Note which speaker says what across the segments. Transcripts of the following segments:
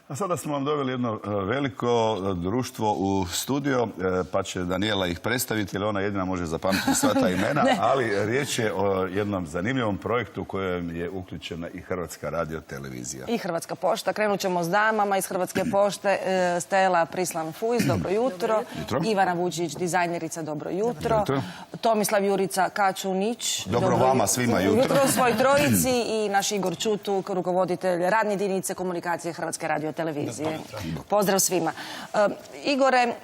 Speaker 1: A sada smo vam doveli jedno veliko društvo u studio, pa će Danijela ih predstaviti, jer ona jedina može zapamtiti sva ta imena, ali riječ je o jednom zanimljivom projektu u kojem je uključena i Hrvatska radiotelevizija.
Speaker 2: I Hrvatska pošta. Krenut ćemo s damama iz Hrvatske pošte. Stela Prislan-Fujs, dobro jutro. Ivana Vučić, dizajnerica, dobro jutro. Tomislav Jurica Kačunić.
Speaker 1: Dobro vama svima jutro.
Speaker 2: Svoj trojici i naš Igor Čutuk, rukovoditelj radne jedinice komunikacije Hrvatske radiotelevizije. Pozdrav svima. Igore,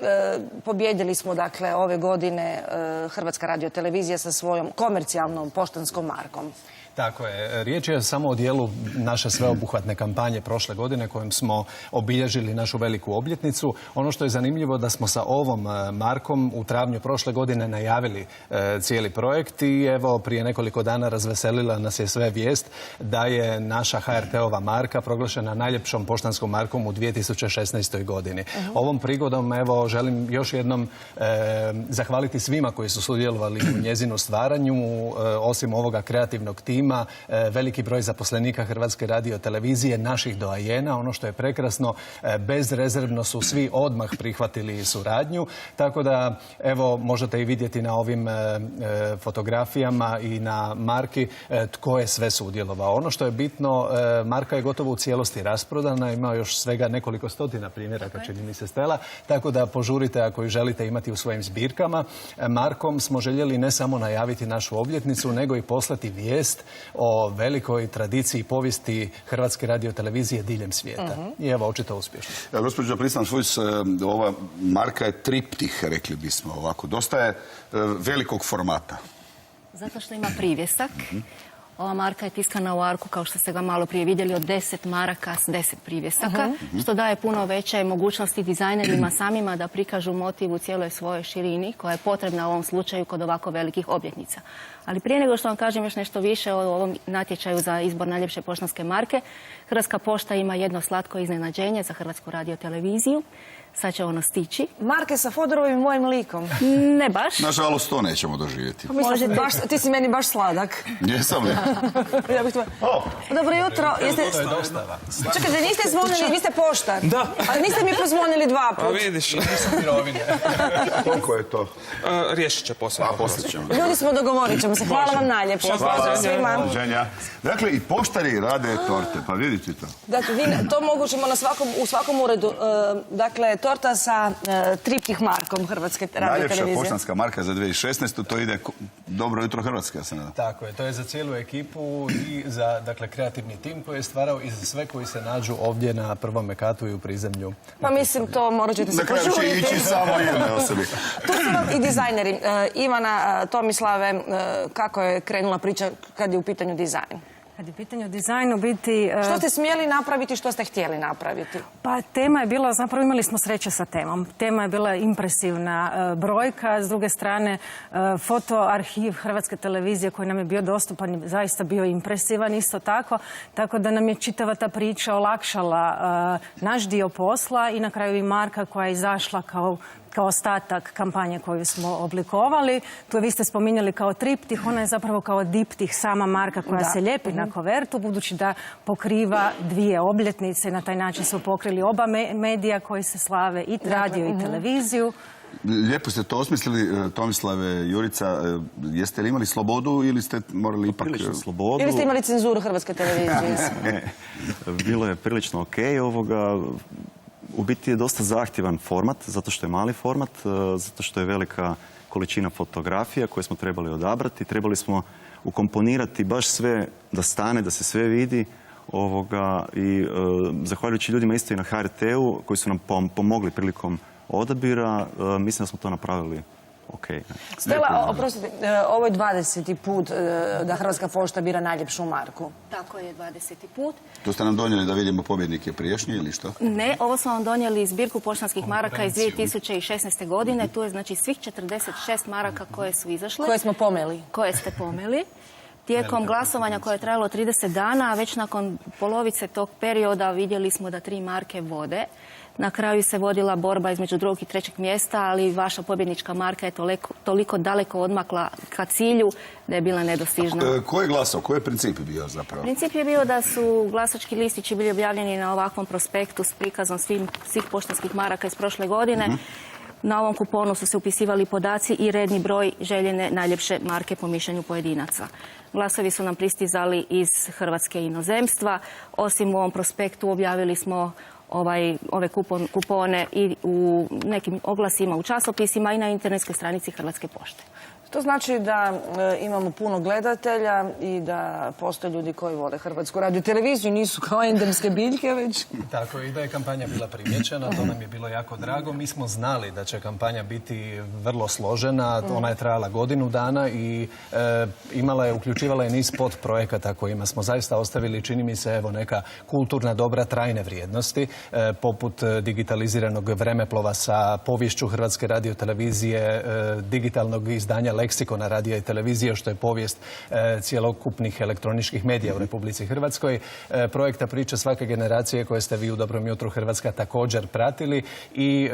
Speaker 2: pobjedili smo dakle ove godine Hrvatska radiotelevizija sa svojom komercijalnom poštanskom markom.
Speaker 3: Tako je. Riječ je samo o dijelu naše sveobuhvatne kampanje prošle godine kojom smo obilježili našu veliku obljetnicu. Ono što je zanimljivo da smo sa ovom markom u travnju prošle godine najavili cijeli projekt i evo prije nekoliko dana razveselila nas je sve vijest da je naša HRT-ova marka proglašena najljepšom poštanskom markom u 2016. godini. Ovom prigodom evo želim još jednom zahvaliti svima koji su sudjelovali u njezinu stvaranju, osim ovoga kreativnog tima. Veliki broj zaposlenika Hrvatske radiotelevizije, naših doajena. Ono što je prekrasno, bezrezervno su svi odmah prihvatili suradnju. Tako da, evo, možete i vidjeti na ovim fotografijama i na marki tko je sve sudjelovao. Ono što je bitno, marka je gotovo u cijelosti rasprodana. Ima još svega nekoliko stotina primjeraka, čini mi se, Stela. Tako da požurite ako ju želite imati u svojim zbirkama. Markom smo željeli ne samo najaviti našu obljetnicu, nego i poslati vijest o velikoj tradiciji i povijesti Hrvatske radiotelevizije diljem svijeta. I evo, očito uspješno.
Speaker 1: Gospođo Prislan-Fujs, ova marka je triptih, rekli bismo ovako. Dosta je velikog formata.
Speaker 4: Zato što ima privjesak. Ova marka je tiskana u arku, kao što ste ga malo prije vidjeli, od 10 maraka s 10 privjesaka, što daje puno veće mogućnosti dizajnerima samima da prikažu motiv u cijeloj svojoj širini, koja je potrebna u ovom slučaju kod ovako velikih obljetnica. Ali prije nego što vam kažem još nešto više o ovom natječaju za izbor najljepše poštanske marke, Hrvatska pošta ima jedno slatko iznenađenje za Hrvatsku radioteleviziju. Sad će ono stići.
Speaker 2: Marke sa Fodorovim mojim likom.
Speaker 4: Ne baš.
Speaker 1: Nažalost, to nećemo doživjeti.
Speaker 2: Ti si meni baš sladak.
Speaker 1: Jesam li?
Speaker 2: Dobro jutro.
Speaker 3: To je dostava.
Speaker 2: Čekajte, niste zvonili, vi ste poštar.
Speaker 5: Da.
Speaker 2: Ali niste mi pozvonili dva
Speaker 5: Pa
Speaker 2: puta.
Speaker 5: vidiš.
Speaker 1: Koliko je to?
Speaker 5: Riješit će posao.
Speaker 1: Poslije ćemo.
Speaker 2: Ljudi smo, dogovorit ćemo se. Hvala vam najljepša.
Speaker 1: Hvala
Speaker 2: svima.
Speaker 1: Dakle, i poštari rade torte, pa vidite to.
Speaker 2: Dakle, to mogućemo u svakom uredu. Dakle, torta sa triptih markom Hrvatske radiotelevizije.
Speaker 1: Najljepša poštanska marka za 2016. To ide Dobro jutro Hrvatska, se nadam.
Speaker 3: Tako je, to je za cijelu ekipu i za kreativni tim koji je stvarao i za sve koji se nađu ovdje na prvom katu i u prizemlju.
Speaker 2: Pa mislim, to morat ćete se požuriti.
Speaker 1: Na kraju će ići samo jedne osobi.
Speaker 2: Tu su vam i dizajneri. Ivana, Tomislave, kako je krenula priča kad je u pitanju dizajn?
Speaker 6: Kad je pitanje dizajnu biti...
Speaker 2: Što ste smjeli napraviti, što ste htjeli napraviti?
Speaker 6: Pa tema je bila, zapravo imali smo sreće sa temom. Tema je bila impresivna brojka, s druge strane fotoarhiv Hrvatske televizije koji nam je bio dostupan, zaista bio impresivan isto tako. Tako da nam je čitava ta priča olakšala naš dio posla i na kraju i marka koja je izašla kao ostatak kampanje koju smo oblikovali. Tu vi ste spominjali kao triptih, ona je zapravo kao diptih, sama marka koja se lijepi na kovertu, budući da pokriva dvije obljetnice. Na taj način smo pokrili oba medija koji se slave, i radio i televiziju.
Speaker 1: Lijepo ste to osmislili, Tomislave, Jurica. Jeste li imali slobodu ili ste morali ipak...
Speaker 7: Prilično slobodu.
Speaker 2: Ili ste imali cenzuru Hrvatske televizije?
Speaker 7: Bilo je prilično okej ovoga. U biti je dosta zahtjevan format, zato što je mali format, zato što je velika količina fotografija koje smo trebali odabrati. Trebali smo ukomponirati baš sve da stane, da se sve vidi. I zahvaljujući ljudima isto i na HRT-u koji su nam pomogli prilikom odabira, mislim da smo to napravili okej.
Speaker 2: Stela, oprostite, ovo je 20. put da Hrvatska pošta bira najljepšu marku.
Speaker 4: Tako je, 20. put.
Speaker 1: To ste nam donijeli da vidimo pobjednike priješnje ili što?
Speaker 4: Ne, ovo smo vam donijeli zbirku poštanskih maraka iz 2016. godine. Tu je znači svih 46 maraka koje su izašle.
Speaker 2: Koje smo pomeli.
Speaker 4: Koje ste pomeli. Tijekom glasovanja koje je trajalo 30 dana, već nakon polovice tog perioda vidjeli smo da 3 marke vode. Na kraju se vodila borba između 2. i 3. mjesta, ali vaša pobjednička marka je toliko daleko odmakla ka cilju da je bila nedostižna.
Speaker 1: Ko je glasao? Koji je princip bio zapravo?
Speaker 4: Princip je bio da su glasački listići bili objavljeni na ovakvom prospektu s prikazom svih poštanskih maraka iz prošle godine. Na ovom kuponu su se upisivali podaci i redni broj željene najljepše marke po mišljenju pojedinaca. Glasovi su nam pristizali iz Hrvatske i inozemstva. Osim u ovom prospektu objavili smo ove kupone i u nekim oglasima u časopisima i na internetskoj stranici Hrvatske pošte.
Speaker 2: To znači da imamo puno gledatelja i da postoje ljudi koji vole Hrvatsku radio televiziju, nisu kao endemske biljke već.
Speaker 3: Tako i da je kampanja bila primjećena, to nam je bilo jako drago. Mi smo znali da će kampanja biti vrlo složena, ona je trajala godinu dana i uključivala je niz podprojekata kojima smo zaista ostavili, čini mi se, neka kulturna dobra trajne vrijednosti, poput digitaliziranog vremeplova sa poviješću Hrvatske radiotelevizije, digitalnog izdanja leksikona radija i televizije, što je povijest cjelokupnih elektroničkih medija u Republici Hrvatskoj. Projekta Priče svake generacije koje ste vi u Dobrom jutru Hrvatska također pratili i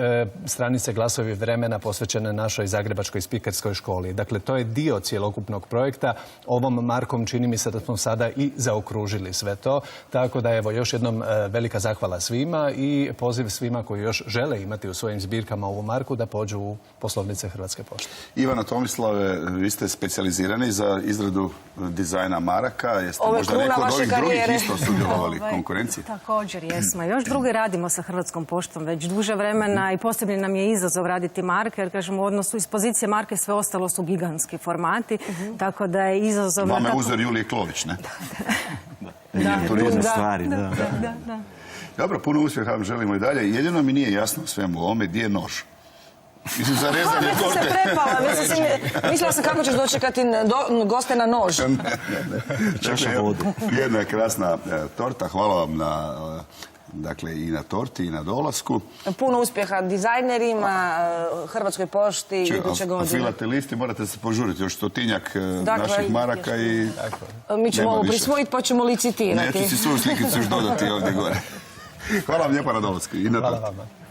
Speaker 3: stranice Glasovi vremena posvećene našoj zagrebačkoj spikerskoj školi. Dakle, to je dio cjelokupnog projekta. Ovom markom čini mi se da smo sada i zaokružili sve to. Tako da evo još jednom velika zahvala svima i poziv svima koji još žele imati u svojim zbirkama ovu marku da pođu u poslovnice Hrvatske pošte.
Speaker 1: Ivana Tomislave, vi ste specijalizirani za izradu dizajna maraka. Jeste
Speaker 2: Ovo je
Speaker 1: možda
Speaker 2: kruna
Speaker 1: neko od
Speaker 2: vaše
Speaker 1: ovih drugih
Speaker 2: karijere.
Speaker 1: isto sudjelovali konkurencije?
Speaker 6: Također jesmo. Još drugi radimo sa Hrvatskom poštom već duže vremena i posebno nam je izazov raditi marke, jer kažemo u odnosu iz pozicije marke sve ostalo su gigantski formati, tako da je izazov...
Speaker 1: Vama je uzor Julije Klović, ne?
Speaker 7: Miniaturizam stvari, da.
Speaker 1: Dobro, puno uspjeha vam želimo i dalje. Jedino mi nije jasno u svemu ovome, gdje je nož? Mislim, za rezanje
Speaker 2: Već sam se
Speaker 1: torte.
Speaker 2: prepala. Mislila sam kako ćeš dočekati goste na nož.
Speaker 7: Čaša vodu.
Speaker 1: Jedna krasna torta. Hvala vam i na torti i na dolasku.
Speaker 2: Puno uspjeha dizajnerima, Hrvatskoj pošti iduće
Speaker 1: A
Speaker 2: godine.
Speaker 1: filatelisti morate se požuriti, još 100-tinjak naših maraka i...
Speaker 2: Mi ćemo
Speaker 1: Nema
Speaker 2: ovo
Speaker 1: više.
Speaker 2: prisvojiti pa ćemo licitirati.
Speaker 1: Neću si svoju slikicu još dodati ovdje gore. Hvala vam lijepa na dolasku i na
Speaker 3: Hvala
Speaker 1: torti.
Speaker 3: vama.